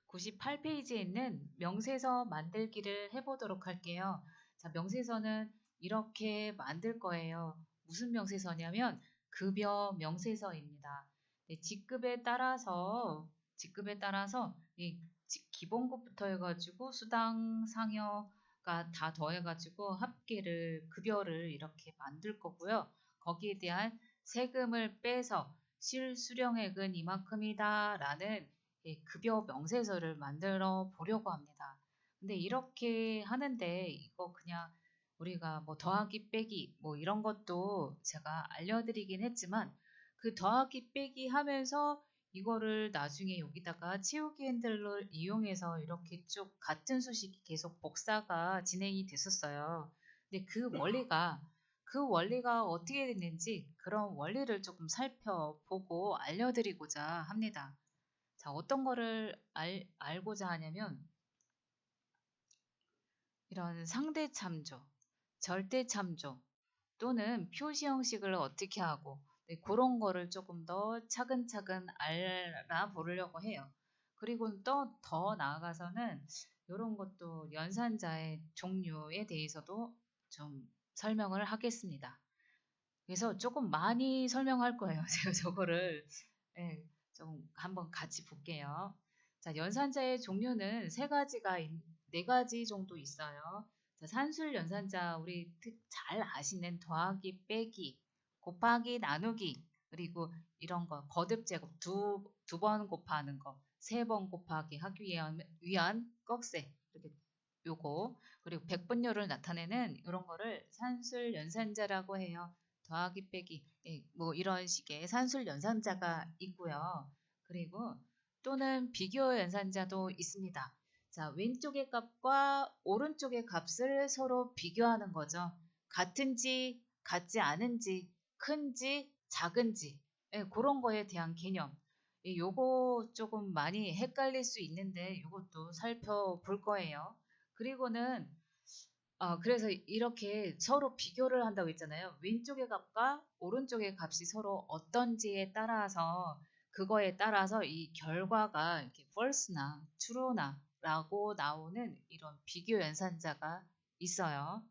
98페이지에 있는 명세서 만들기를 해보도록 할게요. 자, 명세서는 이렇게 만들 거예요. 무슨 명세서냐면 급여 명세서입니다. 네, 직급에 따라서 이 기본급부터 해가지고 수당, 상여가 다 더해가지고 합계를 급여를 이렇게 만들 거고요. 거기에 대한 세금을 빼서 실수령액은 이만큼이다 라는 급여 명세서를 만들어 보려고 합니다. 근데 이렇게 하는데 이거 그냥 우리가 뭐 더하기 빼기 뭐 이런 것도 제가 알려드리긴 했지만 그 더하기 빼기 하면서 이거를 나중에 여기다가 채우기 핸들을 이용해서 이렇게 쭉 같은 수식이 계속 복사가 진행이 됐었어요. 근데 그 원리가 어떻게 됐는지 그런 원리를 조금 살펴보고 알려드리고자 합니다. 자, 어떤 거를 알고자 하냐면 이런 상대 참조, 절대 참조 또는 표시 형식을 어떻게 하고 네, 그런 거를 조금 더 차근차근 알아보려고 해요. 그리고 또 더 나아가서는 이런 것도 연산자의 종류에 대해서도 좀 설명을 하겠습니다. 그래서 조금 많이 설명할 거예요. 제가 저거를 예, 좀 한번 같이 볼게요. 자, 연산자의 종류는 네 가지 정도 있어요. 자, 산술 연산자 우리 잘 아시는 더하기, 빼기, 곱하기, 나누기 그리고 이런 거 거듭 제곱 두 번 곱하는 거, 세 번 곱하기 하기 위한 꺽쇠 이렇게 요거 그리고 백분율을 나타내는 이런 거를 산술 연산자라고 해요. 더하기 빼기 뭐 이런 식의 산술 연산자가 있고요. 그리고 또는 비교 연산자도 있습니다. 자, 왼쪽의 값과 오른쪽의 값을 서로 비교하는 거죠. 같은지 같지 않은지 큰지 작은지 그런 거에 대한 개념. 요거 조금 많이 헷갈릴 수 있는데 요것도 살펴볼 거예요. 그리고는 그래서 이렇게 서로 비교를 한다고 했잖아요. 왼쪽의 값과 오른쪽의 값이 서로 어떤지에 따라서 그거에 따라서 이 결과가 이렇게 false나 true나 라고 나오는 이런 비교 연산자가 있어요.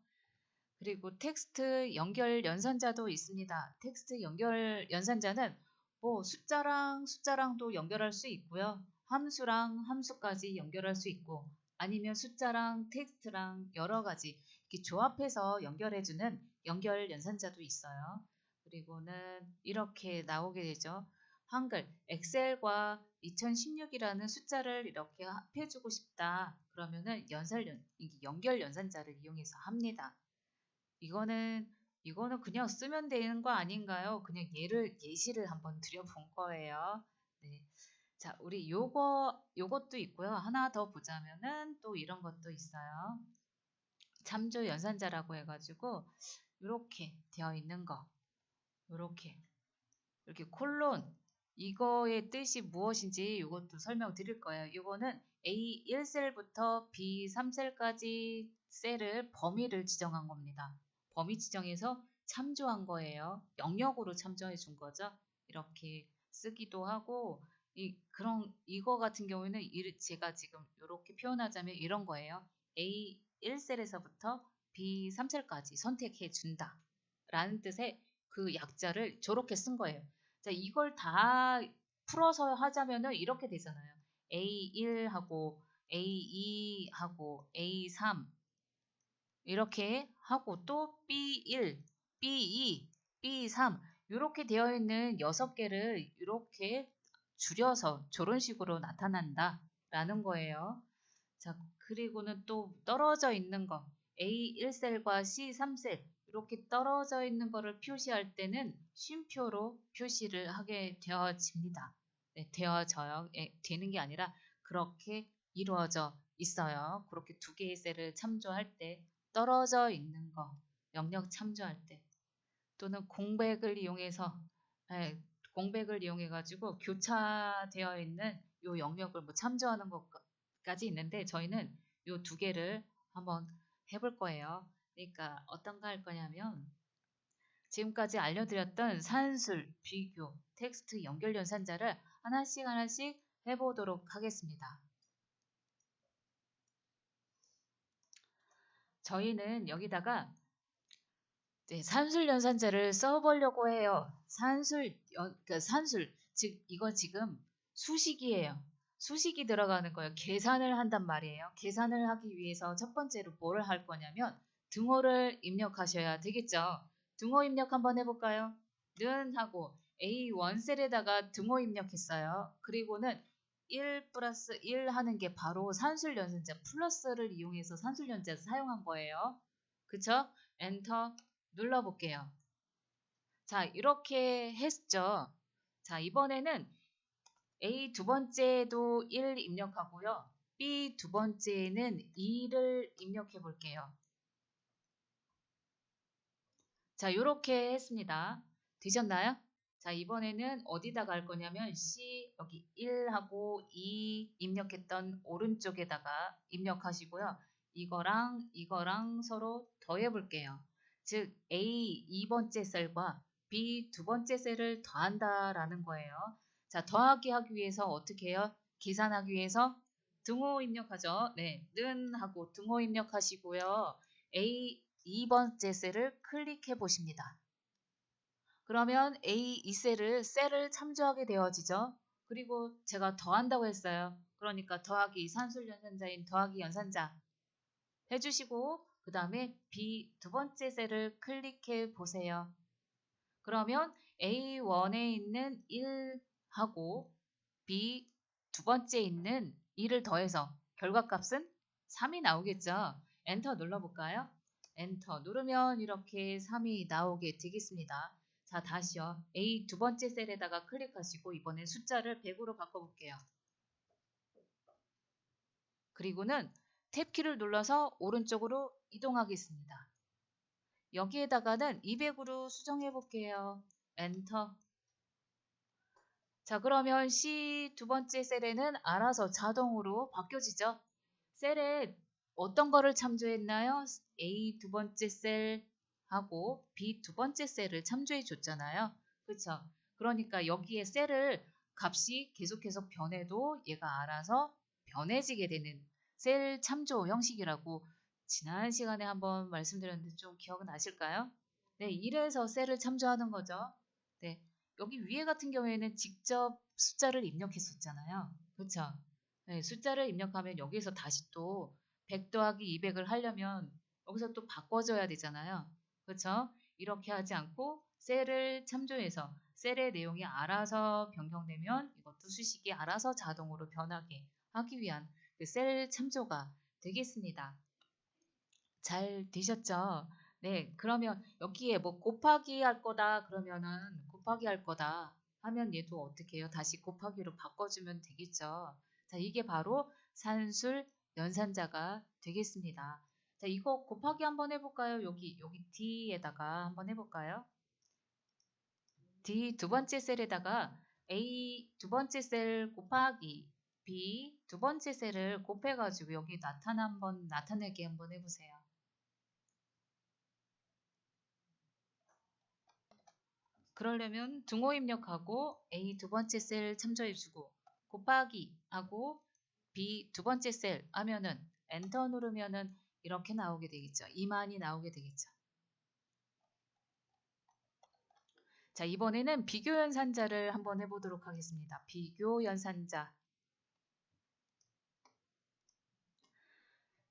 그리고 텍스트 연결 연산자도 있습니다. 텍스트 연결 연산자는 뭐 숫자랑도 연결할 수 있고요. 함수랑 함수까지 연결할 수 있고 아니면 숫자랑 텍스트랑 여러 가지 이렇게 조합해서 연결해주는 연결 연산자도 있어요. 그리고는 이렇게 나오게 되죠. 한글 엑셀과 2016이라는 숫자를 이렇게 합해주고 싶다. 그러면은 연결 연산자를 이용해서 합니다. 이거는 그냥 쓰면 되는 거 아닌가요? 그냥 예시를 한번 드려본 거예요. 네. 자, 우리 요것도 있고요. 하나 더 보자면은 또 이런 것도 있어요. 참조 연산자라고 해가지고, 이렇게 되어 있는 거. 이렇게 콜론. 이거의 뜻이 무엇인지 이것도 설명드릴 거예요. 이거는 A1셀부터 B3셀까지 셀을 범위를 지정한 겁니다. 범위 지정해서 참조한 거예요. 영역으로 참조해 준 거죠. 이렇게 쓰기도 하고 이거 같은 경우에는 제가 지금 이렇게 표현하자면 이런 거예요. A1셀에서부터 B3셀까지 선택해 준다. 라는 뜻의 그 약자를 저렇게 쓴 거예요. 자, 이걸 다 풀어서 하자면은 이렇게 되잖아요. A1하고 A2하고 A3 이렇게 하고 또 B1, B2, B3 이렇게 되어 있는 6개를 이렇게 줄여서 저런 식으로 나타난다 라는 거예요. 자, 그리고는 또 떨어져 있는 거 A1셀과 C3셀 이렇게 떨어져 있는 거를 표시할 때는 쉼표로 표시를 하게 되어집니다. 네, 되어져요. 되는 게 아니라 그렇게 이루어져 있어요. 그렇게 두 개의 셀을 참조할 때 떨어져 있는 거 영역 참조할 때 또는 공백을 이용해 가지고 교차되어 있는 요 영역을 뭐 참조하는 것까지 있는데 저희는 요 두 개를 한번 해볼 거예요. 그러니까 어떤가 할 거냐면 지금까지 알려드렸던 산술, 비교, 텍스트 연결 연산자를 하나씩 해보도록 하겠습니다. 저희는 여기다가 산술 연산자를 써보려고 해요. 산술, 즉 이거 지금 수식이에요. 수식이 들어가는 거예요. 계산을 한단 말이에요. 계산을 하기 위해서 첫 번째로 뭐를 할 거냐면 등호를 입력하셔야 되겠죠. 등호 입력 한번 해볼까요? 는 하고 A1셀에다가 등호 입력했어요. 그리고는 1 플러스 1 하는 게 바로 산술 연산자 플러스를 이용해서 산술 연산자 사용한 거예요. 그쵸? 엔터 눌러볼게요. 자, 이렇게 했죠. 자, 이번에는 A 두 번째도 1 입력하고요. B 두 번째는 2를 입력해 볼게요. 자, 이렇게 했습니다. 되셨나요? 자, 이번에는 어디다 갈 거냐면 C 여기 1하고 2 입력했던 오른쪽에다가 입력하시고요. 이거랑 서로 더해 볼게요. 즉 A 2번째 셀과 B 두 번째 셀을 더한다라는 거예요. 자, 더하기 하기 위해서 어떻게 해요? 계산하기 위해서 등호 입력하죠. 네, 는 하고 등호 입력하시고요. A 2번째 셀을 클릭해 보십니다. 그러면 A 2셀을 참조하게 되어지죠. 그리고 제가 더한다고 했어요. 그러니까 더하기 산술 연산자인 더하기 연산자 해주시고 그 다음에 B 두 번째 셀을 클릭해 보세요. 그러면 A1에 있는 1하고 B 두 번째 있는 2를 더해서 결과값은 3이 나오겠죠. 엔터 눌러볼까요? 엔터 누르면 이렇게 3이 나오게 되겠습니다. 자, 다시요. A 두 번째 셀에다가 클릭하시고 이번엔 숫자를 100으로 바꿔볼게요. 그리고는 탭키를 눌러서 오른쪽으로 이동하겠습니다. 여기에다가는 200으로 수정해 볼게요. 엔터. 자, 그러면 C 두 번째 셀에는 알아서 자동으로 바뀌어지죠. 셀에 어떤 거를 참조했나요? A 두 번째 셀하고 B 두 번째 셀을 참조해 줬잖아요. 그렇죠? 그러니까 여기에 셀을 값이 계속해서 변해도 얘가 알아서 변해지게 되는 셀 참조 형식이라고 지난 시간에 한번 말씀드렸는데 좀 기억나실까요? 네, 이래서 셀을 참조하는 거죠. 네, 여기 위에 같은 경우에는 직접 숫자를 입력했었잖아요. 그렇죠? 네, 숫자를 입력하면 여기서 다시 또 100 더하기 200을 하려면 여기서 또 바꿔줘야 되잖아요. 그렇죠? 이렇게 하지 않고 셀을 참조해서 셀의 내용이 알아서 변경되면 이것도 수식이 알아서 자동으로 변하게 하기 위한 그 셀 참조가 되겠습니다. 잘 되셨죠? 네, 그러면 여기에 뭐 곱하기 할 거다 그러면은 곱하기 할 거다 하면 얘도 어떻게 해요? 다시 곱하기로 바꿔주면 되겠죠. 자, 이게 바로 산술 연산자가 되겠습니다. 자, 이거 곱하기 한번 해볼까요? 여기 D에다가 한번 해볼까요? D 두 번째 셀에다가 A 두 번째 셀 곱하기 B 두 번째 셀을 곱해가지고 여기 나타내게 한번 해보세요. 그러려면 등호 입력하고 A 두 번째 셀 참조해주고 곱하기 하고 B 두 번째 셀 하면은 엔터 누르면은 이렇게 나오게 되겠죠. 2만이 나오게 되겠죠. 자, 이번에는 비교 연산자를 한번 해보도록 하겠습니다. 비교 연산자.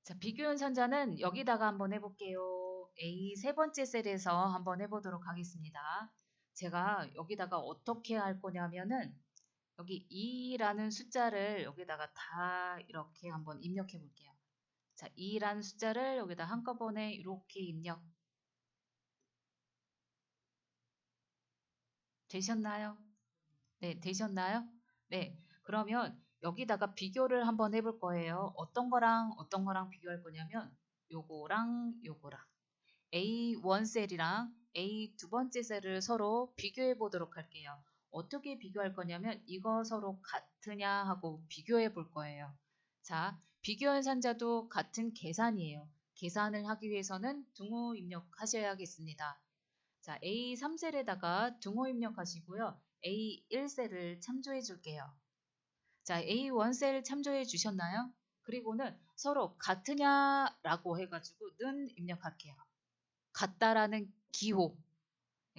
자, 비교 연산자는 여기다가 한번 해볼게요. A 세 번째 셀에서 한번 해보도록 하겠습니다. 제가 여기다가 어떻게 할 거냐면은 여기 2라는 숫자를 여기다가 다 이렇게 한번 입력해 볼게요. 자, 2라는 숫자를 여기다 한꺼번에 이렇게 입력. 되셨나요? 네, 되셨나요? 네, 그러면 여기다가 비교를 한번 해볼 거예요. 어떤 거랑 비교할 거냐면 요거랑 A1 셀이랑 A 두 번째 셀을 서로 비교해 보도록 할게요. 어떻게 비교할 거냐면 이거 서로 같으냐 하고 비교해 볼 거예요. 자, 비교 연산자도 같은 계산이에요. 계산을 하기 위해서는 등호 입력하셔야겠습니다. 자, A3셀에다가 등호 입력하시고요. A1셀을 참조해 줄게요. 자, A1셀 참조해 주셨나요? 그리고는 서로 같으냐라고 해가지고 는 입력할게요. 같다라는 기호,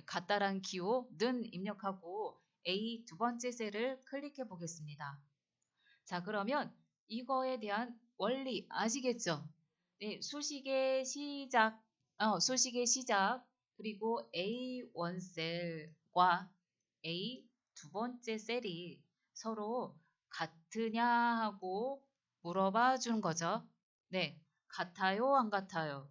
같다라는 기호 는 입력하고 A 두 번째 셀을 클릭해 보겠습니다. 자, 그러면 이거에 대한 원리 아시겠죠? 네, 수식의 시작, 수식의 시작, 그리고 A1 셀과 A 두 번째 셀이 서로 같으냐 하고 물어봐 주는 거죠. 네, 같아요, 안 같아요?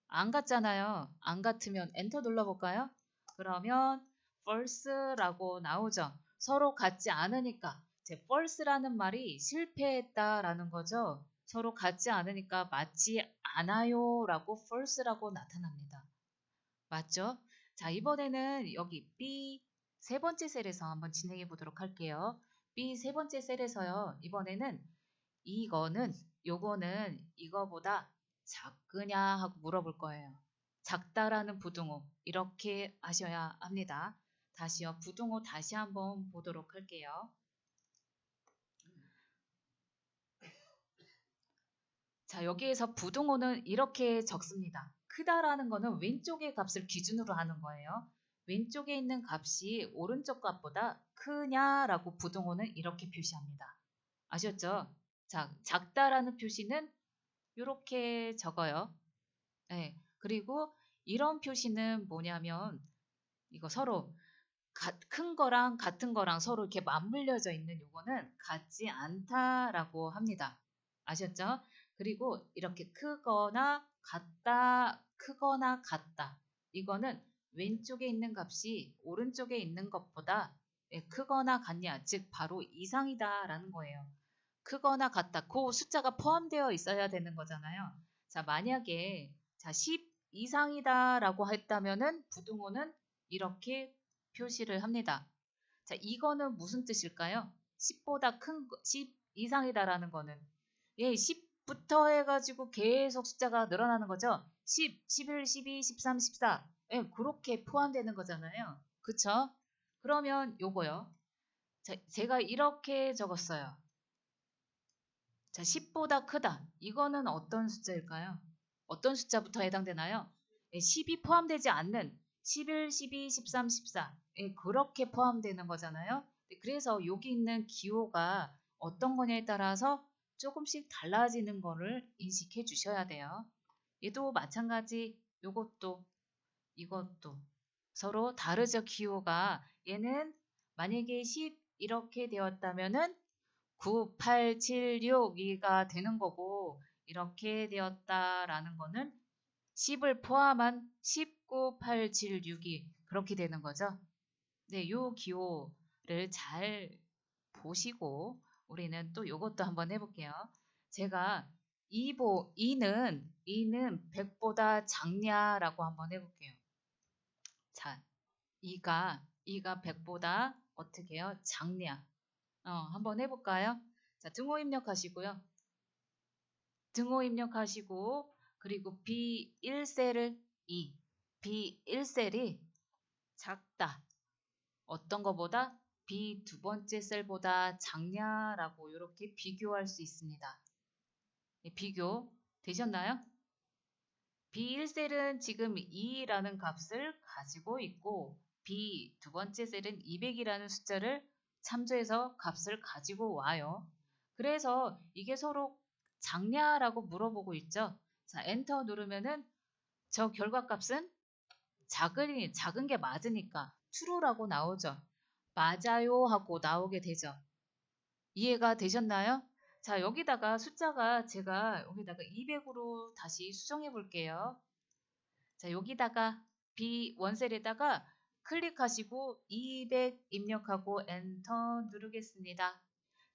안 같잖아요. 안 같으면 엔터 눌러볼까요? 그러면 false라고 나오죠. 서로 같지 않으니까 제 false라는 말이 실패했다라는 거죠. 서로 같지 않으니까 맞지 않아요 라고 false라고 나타납니다. 맞죠? 자, 이번에는 여기 B 세 번째 셀에서 한번 진행해 보도록 할게요. B 세 번째 셀에서요. 이번에는 요거는 이거보다 작으냐 하고 물어볼 거예요. 작다라는 부등호 이렇게 하셔야 합니다. 다시요. 부등호 다시 한번 보도록 할게요. 자, 여기에서 부등호는 이렇게 적습니다. 크다라는 거는 왼쪽의 값을 기준으로 하는 거예요. 왼쪽에 있는 값이 오른쪽 값보다 크냐라고 부등호는 이렇게 표시합니다. 아셨죠? 자, 작다라는 표시는 이렇게 적어요. 네, 그리고 이런 표시는 뭐냐면 이거 서로 큰 거랑 같은 거랑 서로 이렇게 맞물려져 있는 요거는 같지 않다라고 합니다. 아셨죠? 그리고 이렇게 크거나 같다. 이거는 왼쪽에 있는 값이 오른쪽에 있는 것보다 크거나 같냐, 즉 바로 이상이다라는 거예요. 크거나 같다. 그 숫자가 포함되어 있어야 되는 거잖아요. 자, 만약에 10 이상이다라고 했다면은 부등호는 이렇게 표시를 합니다. 자, 이거는 무슨 뜻일까요? 10보다 10 이상이다라는 거는 10부터 해가지고 계속 숫자가 늘어나는 거죠. 10, 11, 12, 13, 14 그렇게 포함되는 거잖아요. 그쵸? 그러면 요거요. 자, 제가 이렇게 적었어요. 자, 10보다 크다. 이거는 어떤 숫자일까요? 어떤 숫자부터 해당되나요? 10이 포함되지 않는 11, 12, 13, 14. 그렇게 포함되는 거잖아요. 그래서 여기 있는 기호가 어떤 거냐에 따라서 조금씩 달라지는 거를 인식해 주셔야 돼요. 얘도 마찬가지 이것도 서로 다르죠. 기호가 얘는 만약에 10 이렇게 되었다면은 9, 8, 7, 6, 2가 되는 거고 이렇게 되었다라는 거는 10을 포함한 19, 8, 7, 6이 그렇게 되는 거죠. 네, 요 기호를 잘 보시고 우리는 또 요것도 한번 해볼게요. 제가 2는 100보다 작냐라고 한번 해볼게요. 자, 2가 100보다 어떻게 해요? 작냐? 한번 해볼까요? 자, 등호 입력하시고요. 등호 입력하시고 그리고 B1셀을 B1셀이 작다. 어떤 거보다 B 두 번째 셀보다 작냐라고 이렇게 비교할 수 있습니다. 비교 되셨나요? B1셀은 지금 2라는 값을 가지고 있고 B 두 번째 셀은 200이라는 숫자를 참조해서 값을 가지고 와요. 그래서 이게 서로 작냐라고 물어보고 있죠. 자, 엔터 누르면은 저 결과값은 작은 게 맞으니까 true라고 나오죠. 맞아요 하고 나오게 되죠. 이해가 되셨나요? 자, 여기다가 숫자가 제가 여기다가 200으로 다시 수정해 볼게요. 자, 여기다가 B1셀에다가 클릭하시고 200 입력하고 엔터 누르겠습니다.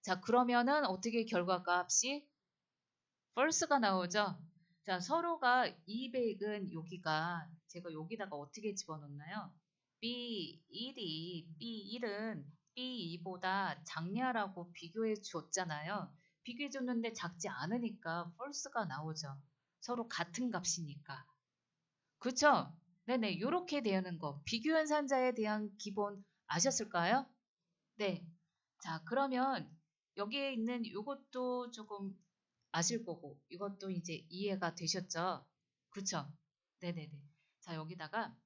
자, 그러면은 어떻게 결과값이 false가 나오죠? 자, 서로가 200은 여기가 제가 여기다가 어떻게 집어넣나요? B1은 B2보다 작냐라고 비교해 줬잖아요. 비교해 줬는데 작지 않으니까 false가 나오죠. 서로 같은 값이니까. 그쵸? 네네, 요렇게 되는 거. 비교현상자에 대한 기본 아셨을까요? 네. 자, 그러면 여기에 있는 요것도 조금 아실 거고 이것도 이제 이해가 되셨죠? 그쵸? 네네네. 자, 여기다가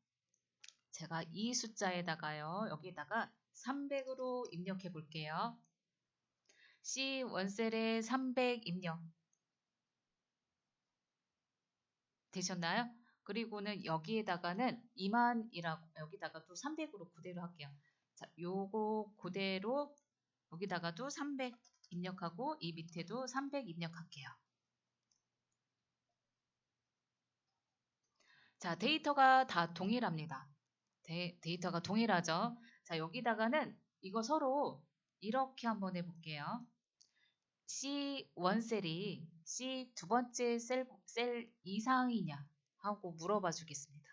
제가 이 숫자에다가요. 여기다가 300으로 입력해 볼게요. C 원셀에 300 입력 되셨나요? 그리고는 여기에다가는 2만이라고 여기다가 또 300으로 그대로 할게요. 자, 요거 그대로 여기다가도 300 입력하고 이 밑에도 300 입력할게요. 자, 데이터가 다 동일합니다. 데이터가 동일하죠. 자, 여기다가는 이거 서로 이렇게 한번 해볼게요. C 원셀이 C 두 번째 셀 이상이냐 하고 물어봐 주겠습니다.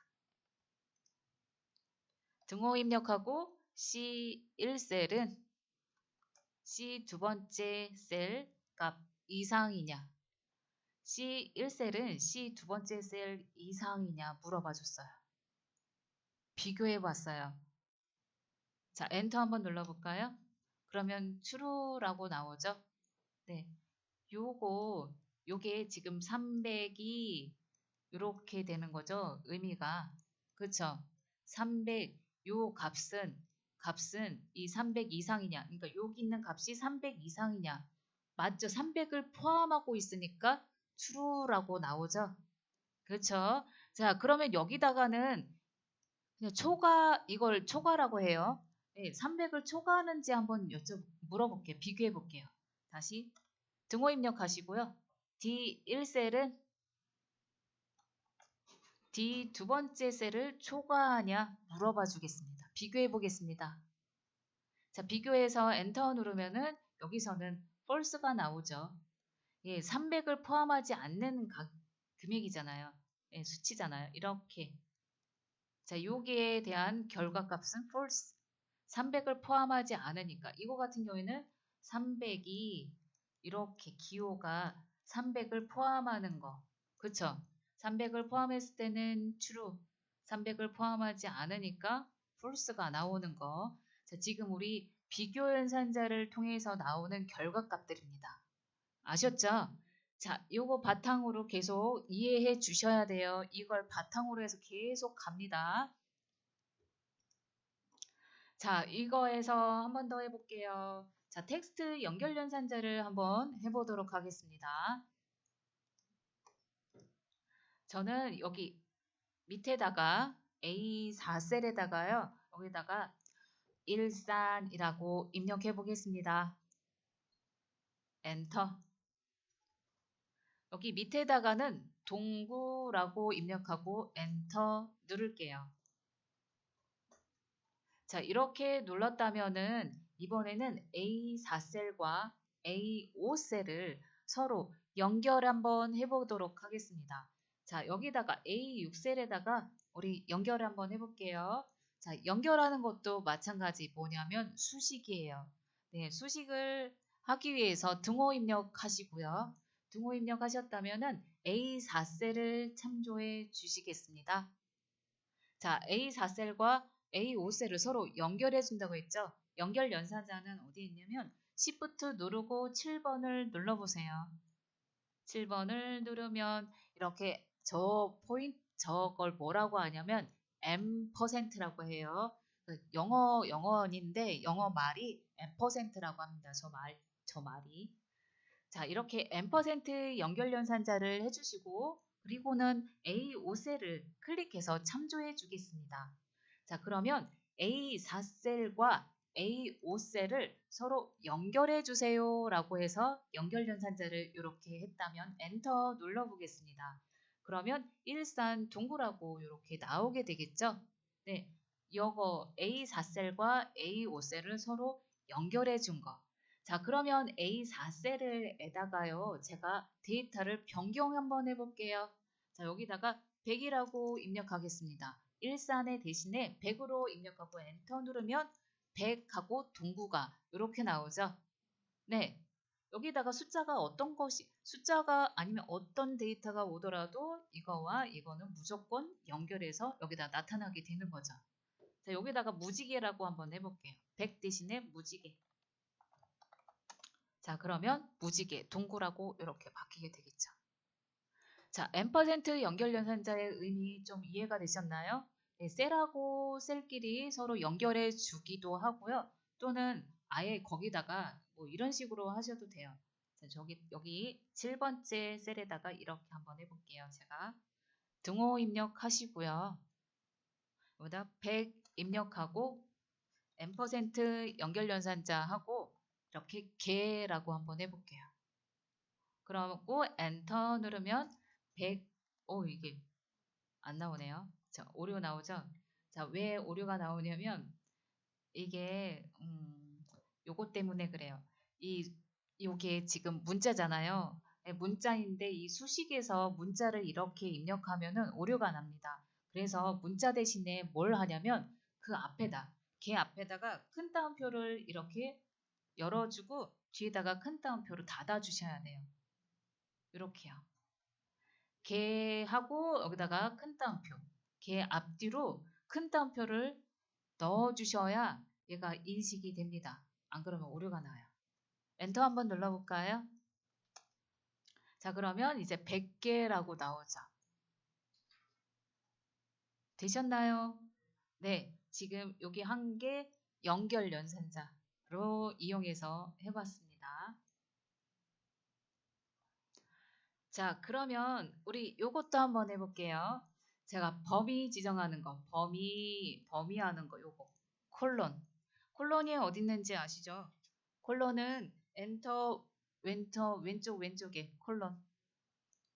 등호 입력하고 C 1셀은 C 두 번째 셀 값 이상이냐 C 1셀은 C 두 번째 셀 이상이냐 물어봐 줬어요. 비교해 봤어요. 자, 엔터 한번 눌러볼까요? 그러면 true라고 나오죠? 네. 요게 지금 300이 이렇게 되는 거죠. 의미가. 그쵸? 300, 요 값은 이 300 이상이냐. 그러니까 여기 있는 값이 300 이상이냐. 맞죠? 300을 포함하고 있으니까 true라고 나오죠. 그렇죠? 자, 그러면 여기다가는 그냥 이걸 초과라고 해요. 네, 300을 초과하는지 한번 물어볼게요. 비교해 볼게요. 다시 등호 입력하시고요. D1셀은 D 두 번째 셀을 초과하냐 물어봐 주겠습니다. 비교해 보겠습니다. 자, 비교해서 엔터 누르면은 여기서는 false가 나오죠. 예, 300을 포함하지 않는 금액이잖아요. 예, 수치잖아요. 이렇게. 자, 여기에 대한 결과값은 false. 300을 포함하지 않으니까 이거 같은 경우에는 300이 이렇게 기호가 300을 포함하는 거. 그쵸? 300을 포함했을 때는 true. 300을 포함하지 않으니까 false가 나오는 거. 자, 지금 우리 비교 연산자를 통해서 나오는 결과값들입니다. 아셨죠? 자, 요거 바탕으로 계속 이해해 주셔야 돼요. 이걸 바탕으로 해서 계속 갑니다. 자, 이거에서 한 번 더 해볼게요. 자, 텍스트 연결 연산자를 한번 해보도록 하겠습니다. 저는 여기 밑에다가 A4셀에다가요. 여기다가 일산이라고 입력해 보겠습니다. 엔터. 여기 밑에다가는 동구라고 입력하고 엔터 누를게요. 자, 이렇게 눌렀다면은 이번에는 A4셀과 A5셀을 서로 연결 한번 해보도록 하겠습니다. 자, 여기다가 A6셀에다가 우리 연결 한번 해볼게요. 자, 연결하는 것도 마찬가지 뭐냐면 수식이에요. 네, 수식을 하기 위해서 등호 입력하시고요. 등호 입력하셨다면은 A4셀을 참조해 주시겠습니다. 자, A4셀과 A5셀을 서로 연결해 준다고 했죠? 연결 연산자는 어디 있냐면 Shift 누르고 7번을 눌러보세요. 7번을 누르면 이렇게 저걸 뭐라고 하냐면 M%라고 해요. 영어인데 영어 말이 M%라고 합니다. 저 말이. 자, 이렇게 M% 연결 연산자를 해주시고 그리고는 A5셀을 클릭해서 참조해 주겠습니다. 자, 그러면 A4셀과 A5셀을 서로 연결해 주세요 라고 해서 연결 연산자를 이렇게 했다면 엔터 눌러 보겠습니다. 그러면 일산 동구라고 이렇게 나오게 되겠죠? 네, 이거 A4셀과 A5셀을 서로 연결해 준 거. 자, 그러면 A4셀에다가요, 제가 데이터를 변경 한번 해볼게요. 자, 여기다가 100이라고 입력하겠습니다. 일산에 대신에 100으로 입력하고 엔터 누르면 100하고 동구가 이렇게 나오죠. 네. 여기다가 숫자가 아니면 어떤 데이터가 오더라도 이거와 이거는 무조건 연결해서 여기다 나타나게 되는 거죠. 자, 여기다가 무지개라고 한번 해볼게요. 100 대신에 무지개. 자, 그러면 무지개, 동그라고 이렇게 바뀌게 되겠죠. 자, %, 연결 연산자의 의미 좀 이해가 되셨나요? 네, 셀하고 셀끼리 서로 연결해 주기도 하고요. 또는 아예 거기다가 뭐 이런 식으로 하셔도 돼요. 자, 여기 7번째 셀에다가 이렇게 한번 해볼게요. 제가 등호 입력하시고요. 여기다 100 입력하고 %, 연결 연산자 하고 이렇게 개라고 한번 해볼게요. 그러고 엔터 누르면 100, 이게 안 나오네요. 자, 오류 나오죠? 자, 왜 오류가 나오냐면 이게 요거 때문에 그래요. 요게 지금 문자잖아요. 네, 문자인데 이 수식에서 문자를 이렇게 입력하면은 오류가 납니다. 그래서 문자 대신에 뭘 하냐면 그 앞에다 걔 앞에다가 큰 따옴표를 이렇게 열어주고 뒤에다가 큰 따옴표를 닫아주셔야 돼요. 이렇게요. 걔하고 여기다가 큰 따옴표, 걔 앞뒤로 큰 따옴표를 넣어주셔야 얘가 인식이 됩니다. 안 그러면 오류가 나요. 엔터 한번 눌러볼까요? 자, 그러면 이제 100개라고 나오죠. 되셨나요? 네, 지금 여기 한 개 연결 연산자로 이용해서 해봤습니다. 자, 그러면 우리 요것도 한번 해볼게요. 제가 범위 지정하는 거, 범위하는 거 요거. 콜론이 어디 있는지 아시죠? 콜론은 엔터, 왼쪽에 콜론.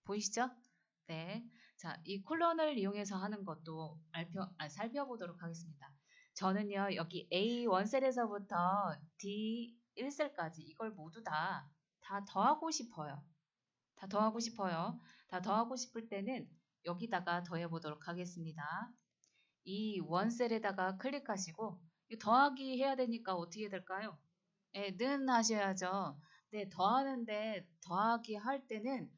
보이시죠? 네. 자, 이 콜론을 이용해서 하는 것도 살펴보도록 하겠습니다. 저는요, 여기 A1셀에서부터 D1셀까지 이걸 모두 다 더하고 싶어요. 다 더하고 싶어요. 다 더하고 싶을 때는 여기다가 더해 보도록 하겠습니다. 이 원셀에다가 클릭하시고 더하기 해야 되니까 어떻게 될까요? 네, 는 하셔야죠. 네, 더하는데 더하기 할 때는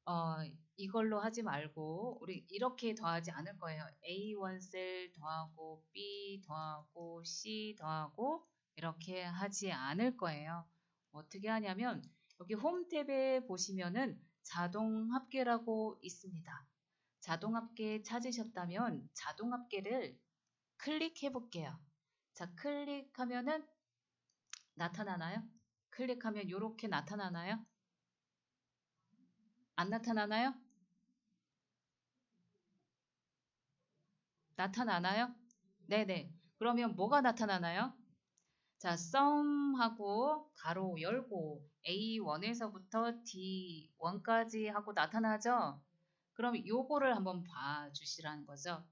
어, 이걸로 하지 말고 우리 이렇게 더하지 않을 거예요. A1셀 더하고 B 더하고 C 더하고 이렇게 하지 않을 거예요. 어떻게 하냐면 여기 홈 탭에 보시면은 자동 합계라고 있습니다. 자동 합계 찾으셨다면 자동 합계를 클릭해 볼게요. 자, 클릭하면은 나타나나요? 클릭하면 이렇게 나타나나요? 안 나타나나요? 나타나나요? 네네. 그러면 뭐가 나타나나요? 자, 썸하고 가로 열고 A1에서부터 D1까지 하고 나타나죠? 그럼 요거를 한번 봐주시라는 거죠.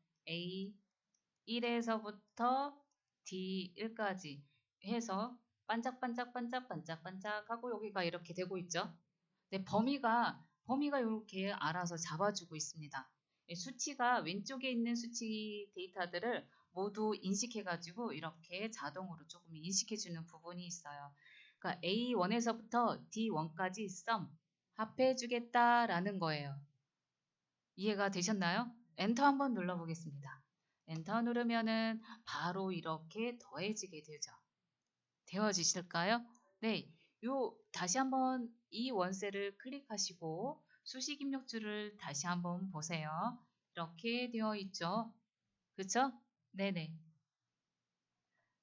A1에서부터 D1까지 해서 반짝반짝반짝반짝반짝 하고 여기가 이렇게 되고 있죠. 네, 범위가 이렇게 알아서 잡아주고 있습니다. 수치가 왼쪽에 있는 수치 데이터들을 모두 인식해가지고 이렇게 자동으로 조금 인식해주는 부분이 있어요. 그러니까 A1에서부터 D1까지 썸 합해주겠다라는 거예요. 이해가 되셨나요? 엔터 한번 눌러보겠습니다. 엔터 누르면은 바로 이렇게 더해지게 되죠. 되어지실까요? 네, 다시 한번 이 원셀을 클릭하시고 수식 입력줄을 다시 한번 보세요. 이렇게 되어 있죠. 그쵸? 네네.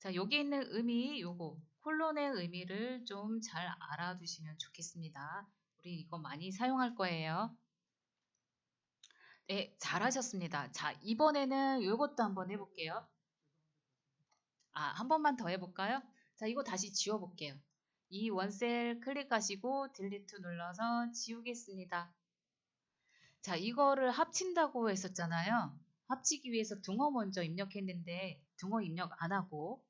자, 여기 있는 의미, 요거 콜론의 의미를 좀 잘 알아두시면 좋겠습니다. 우리 이거 많이 사용할 거예요. 네, 잘하셨습니다. 자, 이번에는 요것도 한번 해볼게요. 한 번만 더 해볼까요? 자, 이거 다시 지워볼게요. 이 원셀 클릭하시고 딜리트 눌러서 지우겠습니다. 자, 이거를 합친다고 했었잖아요. 합치기 위해서 등호 먼저 입력했는데 등호 입력 안 하고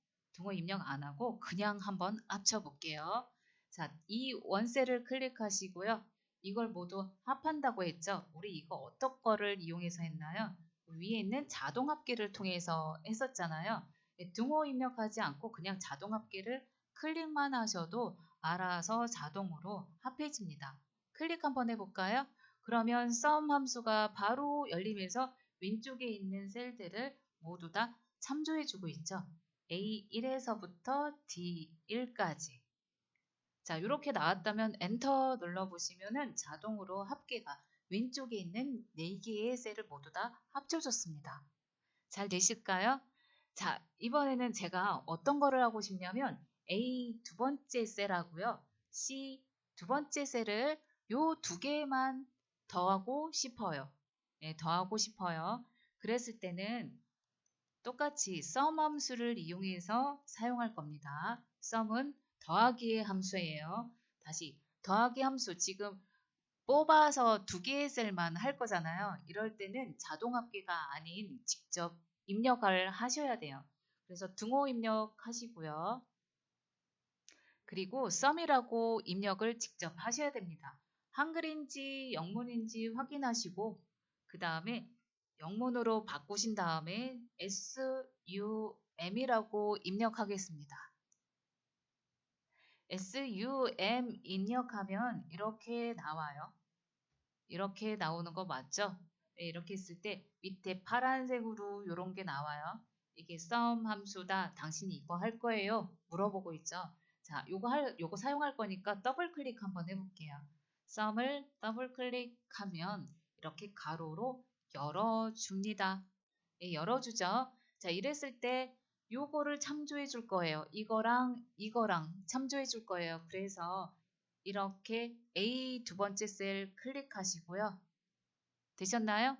그냥 한번 합쳐볼게요. 자, 이 원셀을 클릭하시고요. 이걸 모두 합한다고 했죠. 우리 이거 어떤 거를 이용해서 했나요? 위에 있는 자동 합계를 통해서 했었잖아요. 등호 입력하지 않고 그냥 자동 합계를 클릭만 하셔도 알아서 자동으로 합해집니다. 클릭 한번 해볼까요? 그러면 sum 함수가 바로 열리면서 왼쪽에 있는 셀들을 모두 다 참조해주고 있죠. A1에서부터 D1까지. 자, 이렇게 나왔다면 엔터 눌러보시면은 자동으로 합계가 왼쪽에 있는 4개의 셀을 모두 다 합쳐졌습니다. 잘 되실까요? 자, 이번에는 제가 어떤 거를 하고 싶냐면 A 두 번째 셀하고요. C 두 번째 셀을 요 2개만 더하고 싶어요. 네, 더하고 싶어요. 그랬을 때는 똑같이 sum 함수를 이용해서 사용할 겁니다. sum은 더하기의 함수예요. 다시 더하기 함수 지금 뽑아서 2개의 셀만 할 거잖아요. 이럴 때는 자동 합계가 아닌 직접 입력을 하셔야 돼요. 그래서 등호 입력하시고요. 그리고 sum이라고 입력을 직접 하셔야 됩니다. 한글인지 영문인지 확인하시고 그 다음에 영문으로 바꾸신 다음에 SUM이라고 입력하겠습니다. SUM 입력하면 이렇게 나와요. 이렇게 나오는 거 맞죠? 네, 이렇게 했을 때 밑에 파란색으로 이런 게 나와요. 이게 sum 함수다. 당신이 이거 할 거예요? 물어보고 있죠. 자, 요거 사용할 거니까 더블 클릭 한번 해볼게요. sum을 더블 클릭하면 이렇게 가로로 열어줍니다. 예, 열어주죠. 자, 이랬을 때 요거를 참조해 줄 거예요. 이거랑 참조해 줄 거예요. 그래서 이렇게 A 두 번째 셀 클릭하시고요. 되셨나요?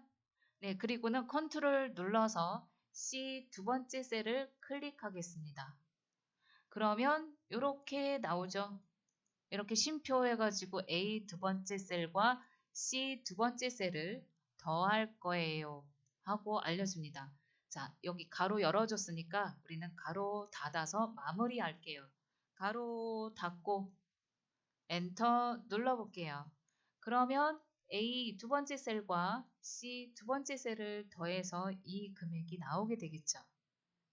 네, 그리고는 컨트롤 눌러서 C 두 번째 셀을 클릭하겠습니다. 그러면 이렇게 나오죠. 이렇게 쉼표해가지고 A 두 번째 셀과 C 두 번째 셀을 더할 거예요 하고 알려줍니다. 자, 여기 가로 열어줬으니까 우리는 가로 닫아서 마무리할게요. 가로 닫고 엔터 눌러볼게요. 그러면 A 두 번째 셀과 C 두 번째 셀을 더해서 이 금액이 나오게 되겠죠.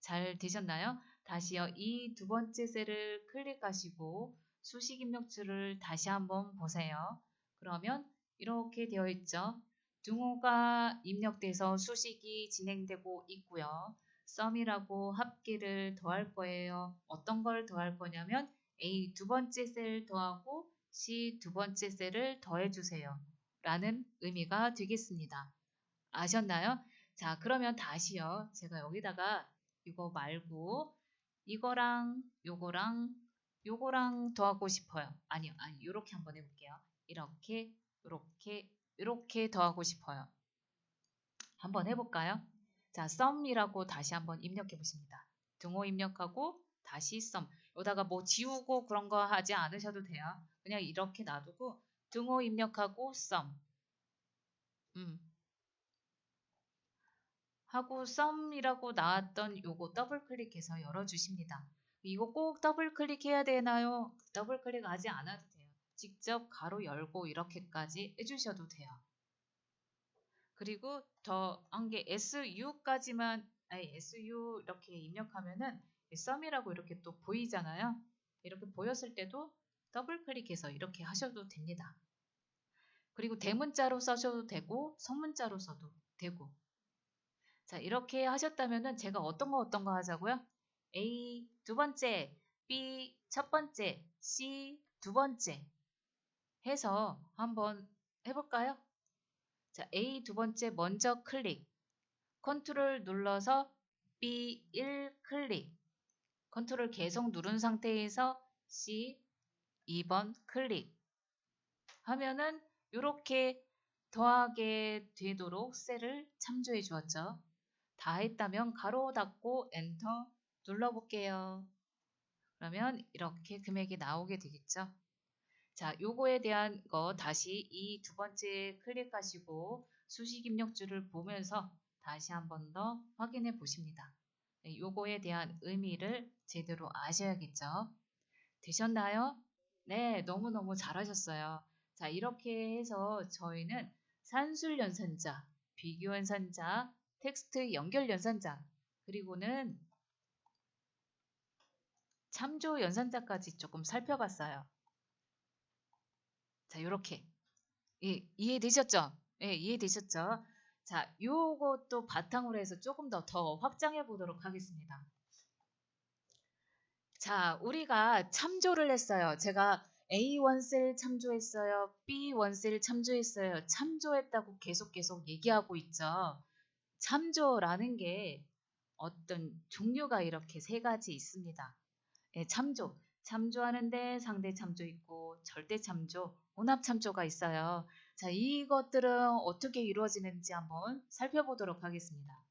잘 되셨나요? 다시요. 이 두 번째 셀을 클릭하시고 수식 입력줄을 다시 한번 보세요. 그러면 이렇게 되어 있죠. 등호가 입력돼서 수식이 진행되고 있고요. sum이라고 합계를 더할 거예요. 어떤 걸 더할 거냐면 A 두 번째 셀 더하고 C 두 번째 셀을 더해주세요. 라는 의미가 되겠습니다. 아셨나요? 자, 그러면 다시요. 제가 여기다가 이거 말고 이거랑 요거랑 더하고 싶어요. 아니요. 요렇게 한번 해볼게요. 이렇게 더하고 싶어요. 한번 해볼까요? 자, sum이라고 다시 한번 입력해 보십니다. 등호 입력하고 다시 sum. 여기다가 뭐 지우고 그런 거 하지 않으셔도 돼요. 그냥 이렇게 놔두고 등호 입력하고 sum. 하고 sum이라고 나왔던 요거 더블 클릭해서 열어주십니다. 이거 꼭 더블 클릭해야 되나요? 더블 클릭하지 않아도 돼요. 직접 가로 열고 이렇게까지 해주셔도 돼요. 그리고 더한 게 SU까지만 SU 이렇게 입력하면은 sum이라고 이렇게 또 보이잖아요. 이렇게 보였을 때도 더블 클릭해서 이렇게 하셔도 됩니다. 그리고 대문자로 써셔도 되고 선문자로 써도 되고. 자, 이렇게 하셨다면은 제가 어떤 거 하자고요? A 두 번째, B 첫 번째, C 두 번째 해서 한번 해볼까요? 자, A 두 번째 먼저 클릭, 컨트롤 눌러서 B 1 클릭, 컨트롤 계속 누른 상태에서 C 2번 클릭 하면은 이렇게 더하게 되도록 셀을 참조해 주었죠. 다 했다면 가로 닫고 엔터 눌러볼게요. 그러면 이렇게 금액이 나오게 되겠죠. 자, 요거에 대한 거 다시 이 두 번째 클릭하시고 수식 입력줄을 보면서 다시 한 번 더 확인해 보십니다. 네, 요거에 대한 의미를 제대로 아셔야겠죠. 되셨나요? 네, 너무너무 잘하셨어요. 자, 이렇게 해서 저희는 산술 연산자, 비교 연산자, 텍스트 연결 연산자, 그리고는 참조 연산자까지 조금 살펴봤어요. 자, 요렇게. 예, 이해되셨죠? 예, 이해되셨죠? 자, 요것도 바탕으로 해서 조금 더 확장해 보도록 하겠습니다. 자, 우리가 참조를 했어요. 제가 A 원셀 참조했어요. B 원셀 참조했어요. 참조했다고 계속 얘기하고 있죠. 참조라는 게 어떤 종류가 이렇게 세 가지 있습니다. 예, 참조. 참조하는데 상대 참조 있고 절대 참조, 혼합 참조가 있어요. 자, 이것들은 어떻게 이루어지는지 한번 살펴보도록 하겠습니다.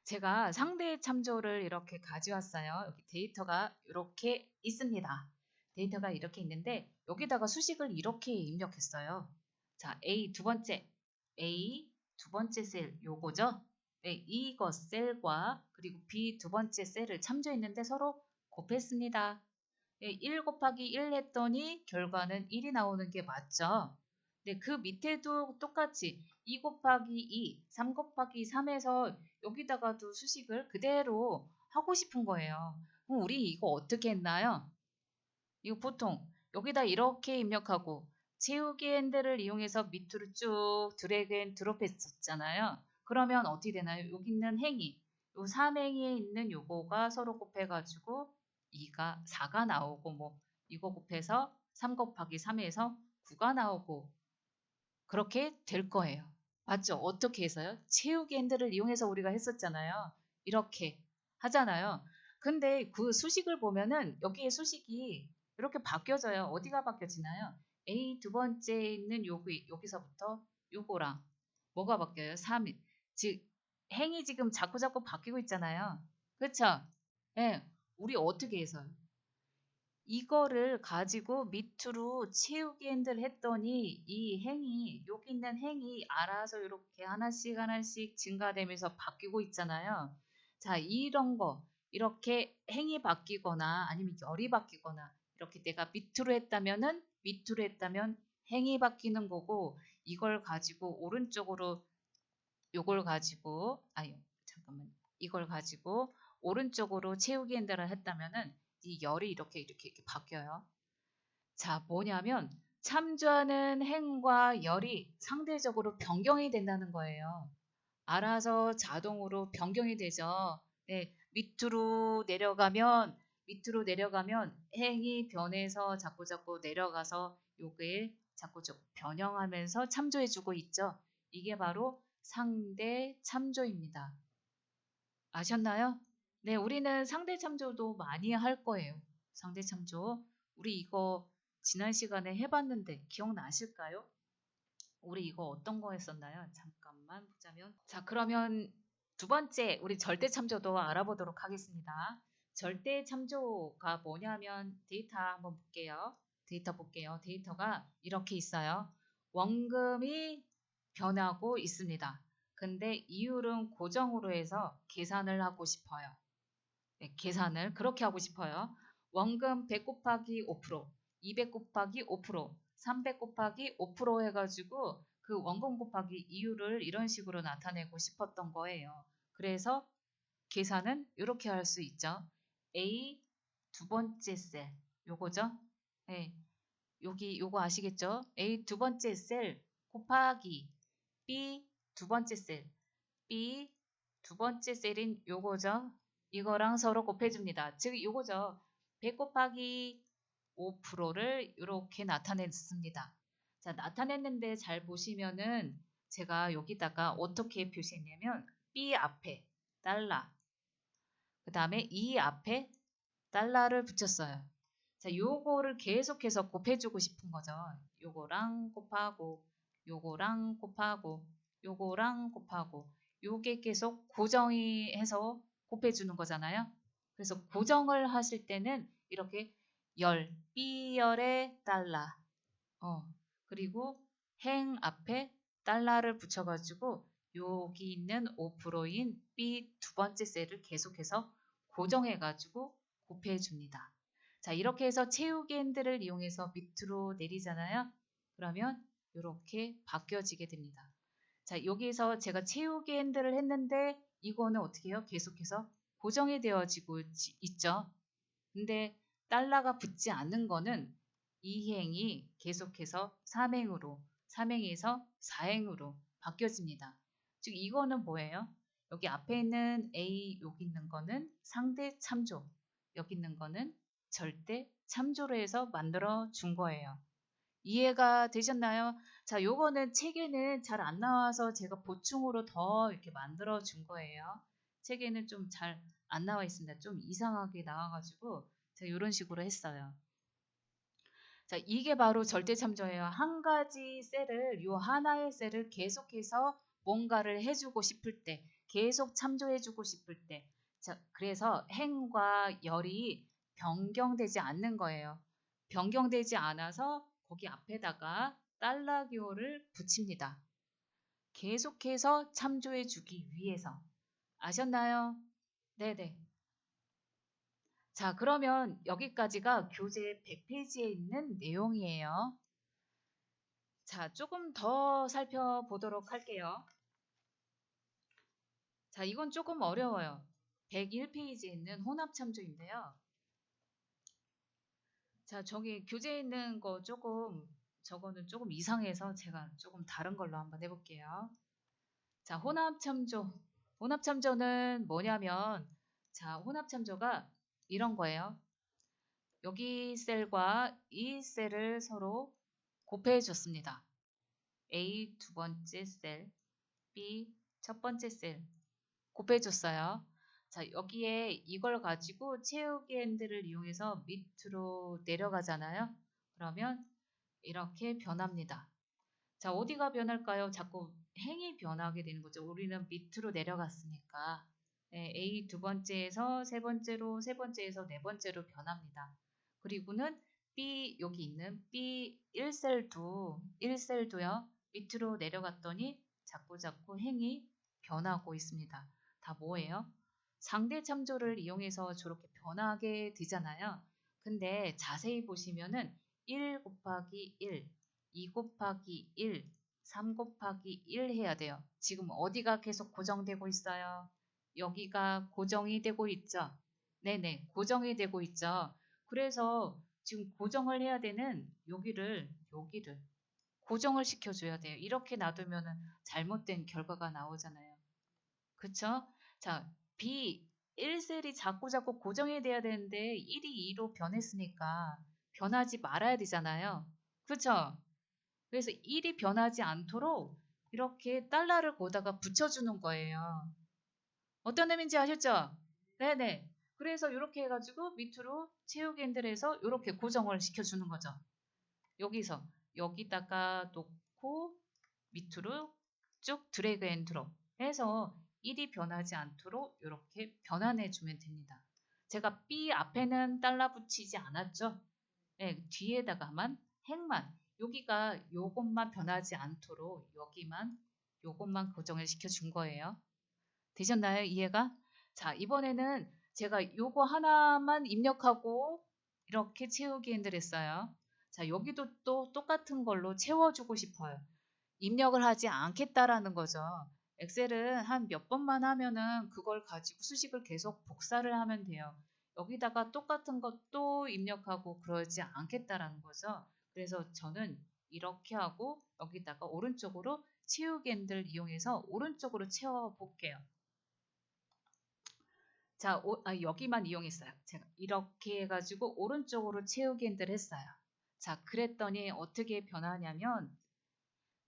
제가 상대 참조를 이렇게 가져왔어요. 여기 데이터가 이렇게 있습니다. 데이터가 이렇게 있는데 여기다가 수식을 이렇게 입력했어요. 자, A 두 번째 셀 요거죠? 네, 이거 셀과 그리고 B 두 번째 셀을 참조했는데 서로 곱했습니다. 네, 1 곱하기 1 했더니 결과는 1이 나오는 게 맞죠? 네, 그 밑에도 똑같이 2 곱하기 2, 3 곱하기 3에서 여기다가도 수식을 그대로 하고 싶은 거예요. 그럼 우리 이거 어떻게 했나요? 이거 보통 여기다 이렇게 입력하고 채우기 핸들을 이용해서 밑으로 쭉 드래그 앤 드롭 했었잖아요. 그러면 어떻게 되나요? 여기 있는 행위, 요 3행위에 있는 요거가 서로 곱해가지고 2가 4가 나오고 뭐 이거 곱해서 3 곱하기 3에서 9가 나오고 그렇게 될 거예요. 맞죠? 어떻게 해서요? 채우기 핸들을 이용해서 우리가 했었잖아요. 이렇게 하잖아요. 근데 그 수식을 보면은 여기에 수식이 이렇게 바뀌어져요. 어디가 바뀌어지나요? A 두 번째에 있는 여기서부터 요거랑 뭐가 바뀌어요? 3. 즉 행이 지금 자꾸 바뀌고 있잖아요. 그렇죠? 예. 우리 어떻게 해서요? 이거를 가지고 밑으로 채우기 핸들 했더니 이 행이 여기 있는 행이 알아서 이렇게 하나씩 증가되면서 바뀌고 있잖아요. 자, 이런 거 이렇게 행이 바뀌거나 아니면 열이 바뀌거나 이렇게 내가 밑으로 했다면 행이 바뀌는 거고 이걸 가지고 오른쪽으로 요걸 가지고 아니 잠깐만 이걸 가지고 오른쪽으로 채우기 핸들을 했다면은 이 열이 이렇게 바뀌어요. 자, 뭐냐면 참조하는 행과 열이 상대적으로 변경이 된다는 거예요. 알아서 자동으로 변경이 되죠. 네, 밑으로 내려가면 행이 변해서 자꾸 내려가서 요게 자꾸 변형하면서 참조해주고 있죠. 이게 바로 상대 참조입니다. 아셨나요? 네, 우리는 상대 참조도 많이 할 거예요. 상대 참조. 우리 이거 지난 시간에 해봤는데 기억나실까요? 우리 이거 어떤 거 했었나요? 잠깐만 보자면. 자, 그러면 두 번째, 우리 절대 참조도 알아보도록 하겠습니다. 절대 참조가 뭐냐면 데이터 한번 볼게요. 데이터 볼게요. 데이터가 이렇게 있어요. 원금이 변하고 있습니다. 근데 이율은 고정으로 해서 계산을 하고 싶어요. 네, 계산을 그렇게 하고 싶어요. 원금 100 곱하기 5%, 200 곱하기 5%, 300 곱하기 5% 해가지고 그 원금 곱하기 이율을 이런 식으로 나타내고 싶었던 거예요. 그래서 계산은 이렇게 할 수 있죠. A 두 번째 셀, 요거죠? 네, 요거 아시겠죠? A 두 번째 셀 곱하기 B 두 번째 셀, B 두 번째 셀인 요거죠. 이거랑 서로 곱해줍니다. 즉 요거죠. 100 곱하기 5%를 이렇게 나타냈습니다. 자, 나타냈는데 잘 보시면은 제가 여기다가 어떻게 표시했냐면 B 앞에 달러, 그 다음에 E 앞에 달러를 붙였어요. 자, 요거를 계속해서 곱해주고 싶은 거죠. 요거랑 곱하고, 요거랑 곱하고, 요거랑 곱하고, 요게 계속 고정이 해서 곱해주는 거잖아요. 그래서 고정을 하실 때는 이렇게 열, B열에 달러, 그리고 행 앞에 달러를 붙여가지고 여기 있는 5%인 B 두 번째 셀을 계속해서 고정해가지고 곱해줍니다. 자, 이렇게 해서 채우기 핸들을 이용해서 밑으로 내리잖아요. 그러면 이렇게 바뀌어지게 됩니다. 자, 여기서 제가 채우기 핸들을 했는데 이거는 어떻게 해요? 계속해서 고정이 되어지고 있죠. 근데 달러가 붙지 않는 거는 이 행이 계속해서 3행으로, 3행에서 4행으로 바뀌어집니다. 즉 이거는 뭐예요? 여기 앞에 있는 A 여기 있는 거는 상대 참조, 여기 있는 거는 절대 참조로 해서 만들어 준 거예요. 이해가 되셨나요? 자, 요거는 책에는 잘 안 나와서 제가 보충으로 더 이렇게 만들어 준 거예요. 책에는 좀 잘 안 나와 있습니다. 좀 이상하게 나와가지고 제가 이런 식으로 했어요. 자, 이게 바로 절대참조예요. 한 가지 셀을, 요 하나의 셀을 계속해서 뭔가를 해주고 싶을 때, 계속 참조해주고 싶을 때, 자, 그래서 행과 열이 변경되지 않는 거예요. 변경되지 않아서 거기 앞에다가 달러 기호를 붙입니다. 계속해서 참조해주기 위해서. 아셨나요? 네네. 자, 그러면 여기까지가 교재 100페이지에 있는 내용이에요. 자, 조금 더 살펴보도록 할게요. 자, 이건 조금 어려워요. 101페이지에 있는 혼합참조인데요. 자, 저기 교재에 있는 거 조금, 저거는 조금 이상해서 제가 조금 다른 걸로 한번 해볼게요. 자, 혼합참조. 혼합참조는 뭐냐면, 자, 혼합참조가 이런 거예요. 여기 셀과 이 셀을 서로 곱해 줬습니다. A 두 번째 셀, B 첫 번째 셀 곱해 줬어요. 자, 여기에 이걸 가지고 채우기 핸들을 이용해서 밑으로 내려가잖아요. 그러면 이렇게 변합니다. 자, 어디가 변할까요? 자꾸 행이 변하게 되는 거죠. 우리는 밑으로 내려갔으니까. 네, A 두 번째에서 세 번째로, 세 번째에서 네 번째로 변합니다. 그리고는 B, 여기 있는 B 1셀도, 1셀도요. 밑으로 내려갔더니 자꾸 행이 변하고 있습니다. 다 뭐예요? 상대 참조를 이용해서 저렇게 변하게 되잖아요. 근데 자세히 보시면은 1 곱하기 1, 2 곱하기 1, 3 곱하기 1 해야 돼요. 지금 어디가 계속 고정되고 있어요? 여기가 고정이 되고 있죠? 네네, 고정이 되고 있죠. 그래서 지금 고정을 해야 되는 여기를 고정을 시켜줘야 돼요. 이렇게 놔두면 잘못된 결과가 나오잖아요. 그쵸? 자, B 1셀이 자꾸 고정이 돼야 되는데 1이 2로 변했으니까 변하지 말아야 되잖아요. 그쵸? 그래서 1이 변하지 않도록 이렇게 달러를 거기다가 붙여주는 거예요. 어떤 의미인지 아셨죠? 네네. 그래서 이렇게 해가지고 밑으로 채우기 핸들에서 이렇게 고정을 시켜주는 거죠. 여기서 여기다가 놓고 밑으로 쭉 드래그 앤 드롭 해서 1이 변하지 않도록 이렇게 변환해 주면 됩니다. 제가 B 앞에는 달러 붙이지 않았죠? 네, 뒤에다가만 행만 여기가 요것만 변하지 않도록 요것만 고정을 시켜준 거예요. 되셨나요? 이해가? 자, 이번에는 제가 요거 하나만 입력하고 이렇게 채우기 핸들 했어요. 자, 여기도 또 똑같은 걸로 채워주고 싶어요. 입력을 하지 않겠다라는 거죠. 엑셀은 한 몇 번만 하면은 그걸 가지고 수식을 계속 복사를 하면 돼요. 여기다가 똑같은 것도 입력하고 그러지 않겠다라는 거죠. 그래서 저는 이렇게 하고 여기다가 오른쪽으로 채우기 핸들 이용해서 오른쪽으로 채워 볼게요. 자, 여기만 이용했어요. 제가 이렇게 해가지고 오른쪽으로 채우기 핸들 했어요. 자, 그랬더니 어떻게 변하냐면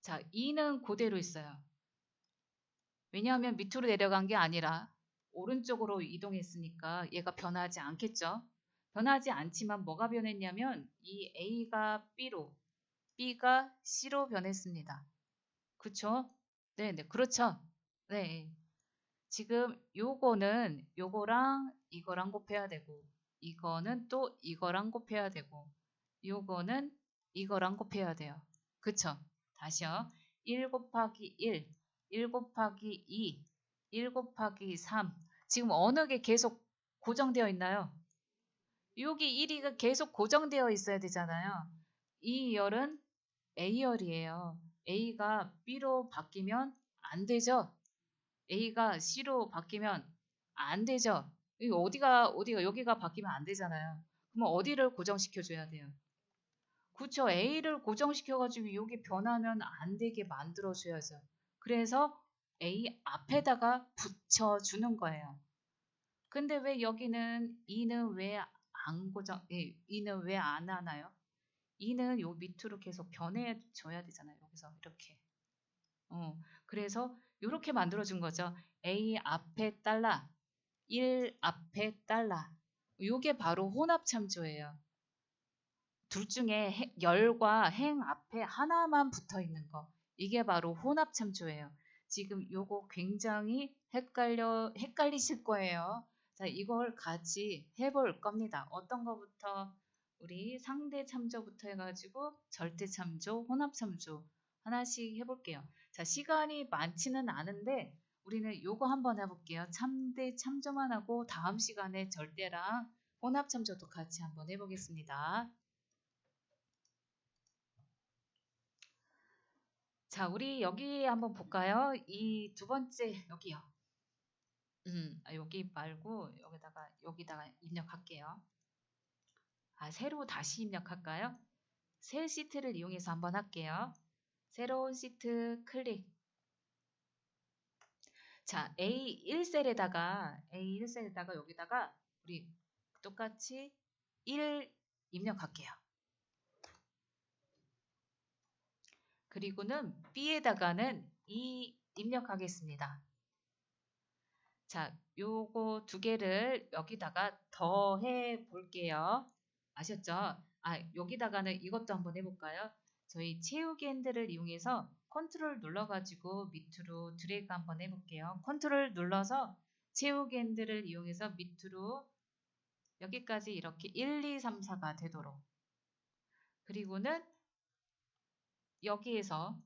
자, 2는 그대로 있어요. 왜냐하면 밑으로 내려간 게 아니라 오른쪽으로 이동했으니까 얘가 변하지 않겠죠. 변하지 않지만 뭐가 변했냐면 이 A가 B로, B가 C로 변했습니다. 그쵸? 네네, 그렇죠. 네. 지금 요거는 요거랑 이거랑 곱해야 되고 이거는 또 이거랑 곱해야 되고 요거는 이거랑 곱해야 돼요. 그쵸? 다시요. 1 곱하기 1, 1 곱하기 2, 1 곱하기 3 지금 어느 게 계속 고정되어 있나요? 여기 1이 계속 고정되어 있어야 되잖아요. 이 열은 A열이에요. A가 B로 바뀌면 안 되죠? A가 C로 바뀌면 안 되죠. 이거 어디가 여기가 바뀌면 안 되잖아요. 그럼 어디를 고정시켜 줘야 돼요? 그쵸. A를 고정시켜 가지고 여기 변하면 안 되게 만들어 줘야죠. 그래서 A 앞에다가 붙여 주는 거예요. 근데 왜 여기는 2는 왜 안 고정, 이는 왜 안 하나요? 이는 요 밑으로 계속 변해줘야 되잖아요. 여기서 이렇게. 그래서 이렇게 만들어준 거죠. A 앞에 달러, 1 앞에 달러. 요게 바로 혼합참조예요. 둘 중에 열과 행 앞에 하나만 붙어 있는 거. 이게 바로 혼합참조예요. 지금 요거 굉장히 헷갈리실 거예요. 자, 이걸 같이 해볼 겁니다. 어떤 거부터? 우리 상대 참조부터 해가지고 절대 참조, 혼합 참조 하나씩 해볼게요. 자, 시간이 많지는 않은데 우리는 요거 한번 해볼게요. 참대 참조만 하고 다음 시간에 절대랑 혼합 참조도 같이 한번 해보겠습니다. 자, 우리 여기 한번 볼까요? 이 두 번째 여기요. 여기 말고 여기다가 입력할게요. 새로 다시 입력할까요? 새 시트를 이용해서 한번 할게요. 새로운 시트 클릭. 자, A1셀에다가 여기다가 우리 똑같이 1 입력할게요. 그리고는 B에다가는 2 입력하겠습니다. 자, 요거 두 개를 여기다가 더해 볼게요. 아셨죠? 여기다가는 이것도 한번 해볼까요? 저희 채우기 핸들을 이용해서 컨트롤 눌러가지고 밑으로 드래그 한번 해볼게요. 컨트롤 눌러서 채우기 핸들을 이용해서 밑으로 여기까지 이렇게 1, 2, 3, 4가 되도록. 그리고는 여기에서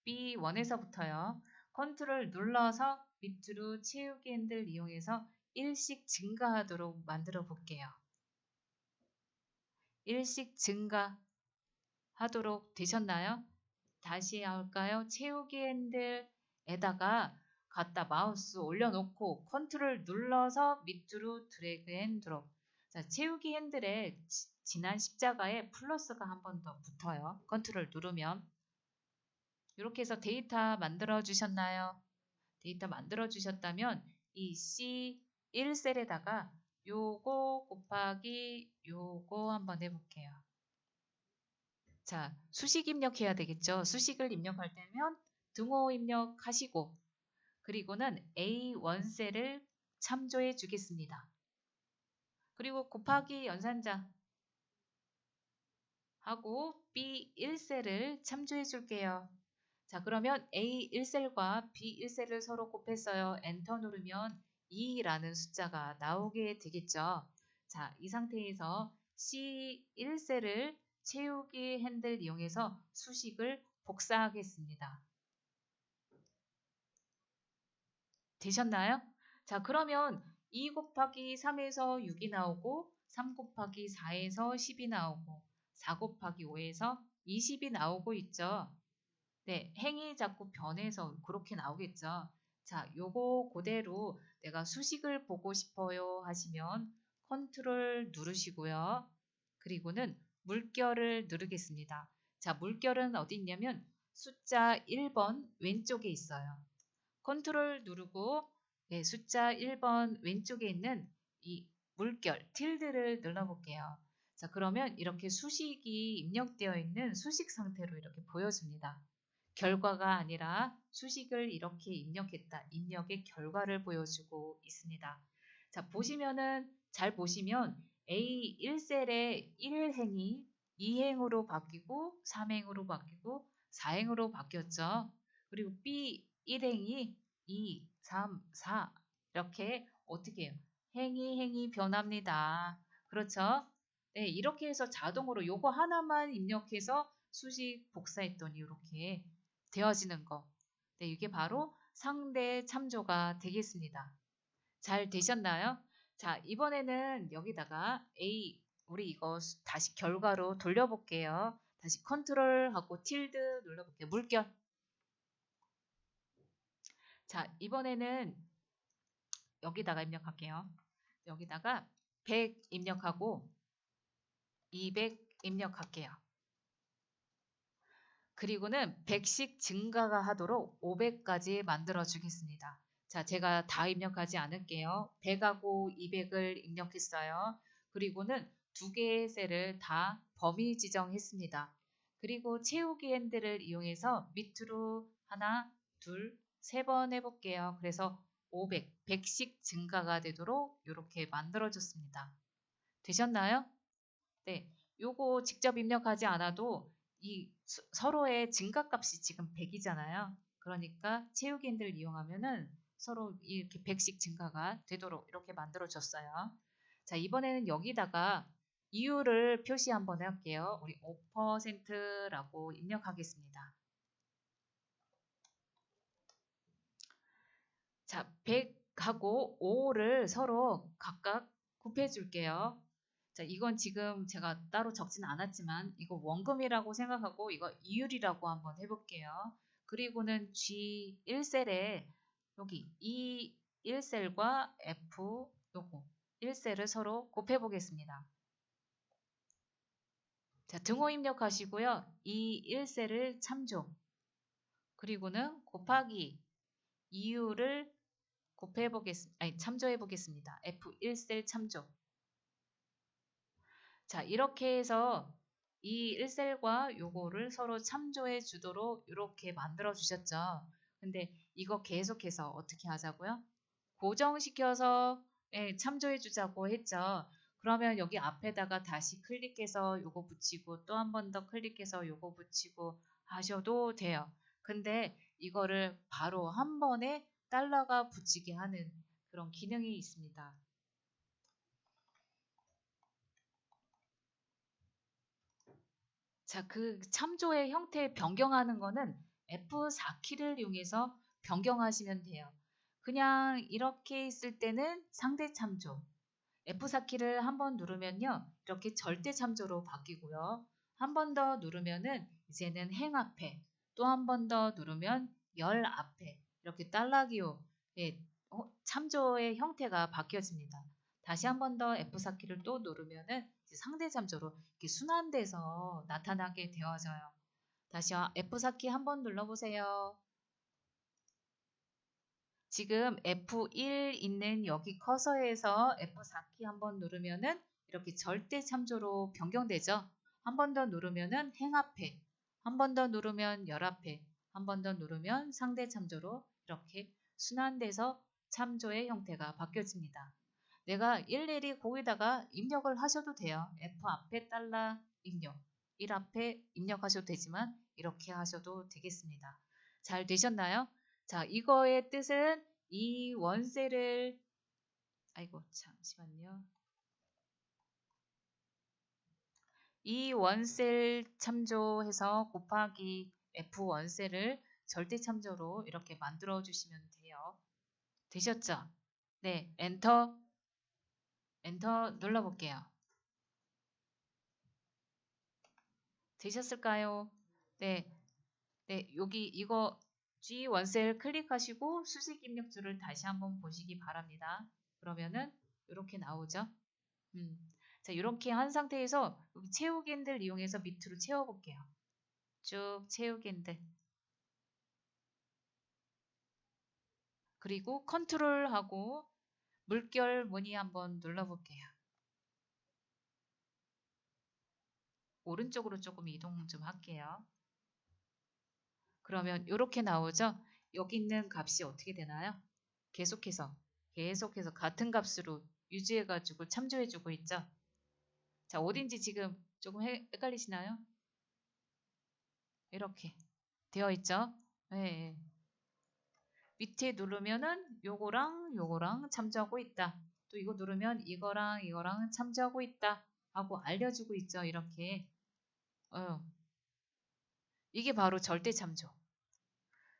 B1에서부터요. 컨트롤 눌러서 밑으로 채우기 핸들 이용해서 1씩 증가하도록 만들어 볼게요. 1씩 증가하도록 되셨나요? 다시 할까요? 채우기 핸들에다가 갖다 마우스 올려놓고 컨트롤 눌러서 밑으로 드래그 앤 드롭. 자, 채우기 핸들에 지난 십자가에 플러스가 한 번 더 붙어요. 컨트롤 누르면. 이렇게 해서 데이터 만들어 주셨나요? 데이터 만들어 주셨다면 이 C1셀에다가 요거 곱하기 요거 한번 해볼게요. 자, 수식 입력해야 되겠죠. 수식을 입력할 때면 등호 입력하시고 그리고는 A1셀을 참조해 주겠습니다. 그리고 곱하기 연산자 하고 B1셀을 참조해 줄게요. 자, 그러면 A1셀과 B1셀을 서로 곱했어요. 엔터 누르면 2라는 숫자가 나오게 되겠죠. 자, 이 상태에서 C1셀을 채우기 핸들 이용해서 수식을 복사하겠습니다. 되셨나요? 자, 그러면 2 곱하기 3에서 6이 나오고 3 곱하기 4에서 10이 나오고 4 곱하기 5에서 20이 나오고 있죠. 네, 행이 자꾸 변해서 그렇게 나오겠죠. 자, 요거 그대로 내가 수식을 보고 싶어요 하시면 컨트롤 누르시고요. 그리고는 물결을 누르겠습니다. 자, 물결은 어디 있냐면 숫자 1번 왼쪽에 있어요. 컨트롤 누르고 숫자 1번 왼쪽에 있는 이 물결 틸드를 눌러볼게요. 자, 그러면 이렇게 수식이 입력되어 있는 수식 상태로 이렇게 보여줍니다. 결과가 아니라 수식을 이렇게 입력했다. 입력의 결과를 보여주고 있습니다. 자, 잘 보시면 A1셀에 1행이 2행으로 바뀌고 3행으로 바뀌고 4행으로 바뀌었죠. 그리고 B1행이 2, 3, 4 이렇게 어떻게 해요? 행이 변합니다. 그렇죠? 네, 이렇게 해서 자동으로 요거 하나만 입력해서 수식 복사했더니 이렇게 되어지는 거. 네, 이게 바로 상대 참조가 되겠습니다. 잘 되셨나요? 자, 이번에는 여기다가 우리 이거 다시 결과로 돌려볼게요. 다시 컨트롤하고 틸드 눌러볼게요. 물결. 자, 이번에는 여기다가 입력할게요. 여기다가 100 입력하고 200 입력할게요. 그리고는 100씩 증가가 하도록 500까지 만들어 주겠습니다. 자, 제가 다 입력하지 않을게요. 100하고 200을 입력했어요. 그리고는 두 개의 셀을 다 범위 지정했습니다. 그리고 채우기 핸들을 이용해서 밑으로 하나, 둘, 세 번 해볼게요. 그래서 500, 100씩 증가가 되도록 이렇게 만들어줬습니다. 되셨나요? 네, 요거 직접 입력하지 않아도 이 서로의 증가값이 지금 100이잖아요. 그러니까 채우기 핸들을 이용하면은 서로 이렇게 100씩 증가가 되도록 이렇게 만들어줬어요. 자, 이번에는 여기다가 이유를 표시 한번 할게요. 우리 5%라고 입력하겠습니다. 자, 100하고 5를 서로 각각 곱해 줄게요. 자, 이건 지금 제가 따로 적진 않았지만 이거 원금이라고 생각하고 이거 이율이라고 한번 해볼게요. 그리고는 G1셀에 여기 이 1셀과 F 요거 1셀을 서로 곱해 보겠습니다. 자, 등호 입력하시고요. 이 1셀을 참조 그리고는 곱하기 이율을 곱해 보겠습니다. 아니, 참조해 보겠습니다. F1셀 참조. 자, 이렇게 해서 이 1셀과 요거를 서로 참조해 주도록 이렇게 만들어 주셨죠. 근데 이거 계속해서 어떻게 하자고요? 고정시켜서 참조해 주자고 했죠. 그러면 여기 앞에다가 다시 클릭해서 요거 붙이고 또 한 번 더 클릭해서 요거 붙이고 하셔도 돼요. 근데 이거를 바로 한 번에 달러가 붙이게 하는 그런 기능이 있습니다. 자, 그 참조의 형태 변경하는 거는 F4키를 이용해서 변경하시면 돼요. 그냥 이렇게 있을 때는 상대 참조. F4키를 한 번 누르면요. 이렇게 절대 참조로 바뀌고요. 한 번 더 누르면은 이제는 행 앞에, 또 한 번 더 누르면 열 앞에 이렇게 달러기호 참조의 형태가 바뀌어집니다. 다시 한 번 더 F4키를 또 누르면은 상대 참조로 이렇게 순환돼서 나타나게 되어져요. 다시 F4키 한 번 눌러보세요. 지금 F1 있는 여기 커서에서 F4키 한번 누르면은 이렇게 절대 참조로 변경되죠. 한 번 더 누르면은 행 앞에, 한 번 더 누르면 열 앞에, 한 번 더 누르면 상대 참조로 이렇게 순환돼서 참조의 형태가 바뀌어집니다. 내가 일일이 거기다가 입력을 하셔도 돼요. F 앞에 달러 입력, 1 앞에 입력하셔도 되지만 이렇게 하셔도 되겠습니다. 잘 되셨나요? 자, 이거의 뜻은 이 원셀을 아이고 잠시만요. 이 원셀 참조해서 곱하기 F 원셀을 절대 참조로 이렇게 만들어 주시면 돼요. 되셨죠? 네, 엔터 눌러 볼게요. 되셨을까요? 네. 네, 여기 이거 G 원셀 클릭하시고 수식 입력줄을 다시 한번 보시기 바랍니다. 그러면은 이렇게 나오죠. 자, 이렇게 한 상태에서 여기 채우기 핸들 이용해서 밑으로 채워볼게요. 쭉 채우기 핸들. 그리고 컨트롤하고 물결 무늬 한번 눌러볼게요. 오른쪽으로 조금 이동 좀 할게요. 그러면 이렇게 나오죠? 여기 있는 값이 어떻게 되나요? 계속해서 같은 값으로 유지해가지고 참조해주고 있죠? 자, 어딘지 지금 조금 헷갈리시나요? 이렇게 되어 있죠? 네. 밑에 누르면은 요거랑 참조하고 있다. 또 이거 누르면 이거랑 참조하고 있다. 하고 알려주고 있죠. 이렇게. 이게 바로 절대 참조.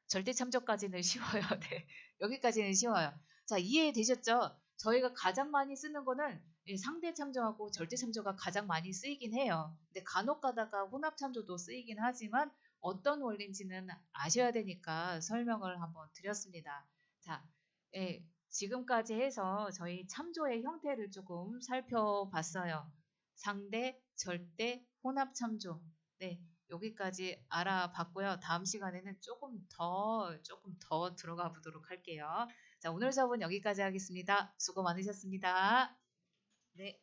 절대 참조까지는 쉬워요. 네. 여기까지는 쉬워요. 자, 이해되셨죠? 저희가 가장 많이 쓰는 거는 상대 참조하고 절대 참조가 가장 많이 쓰이긴 해요. 근데 간혹 가다가 혼합 참조도 쓰이긴 하지만 어떤 원리인지는 아셔야 되니까 설명을 한번 드렸습니다. 자, 지금까지 해서 저희 참조의 형태를 조금 살펴봤어요. 상대, 절대, 혼합 참조. 네, 여기까지 알아봤고요. 다음 시간에는 조금 더 들어가 보도록 할게요. 자, 오늘 수업은 여기까지 하겠습니다. 수고 많으셨습니다. 네.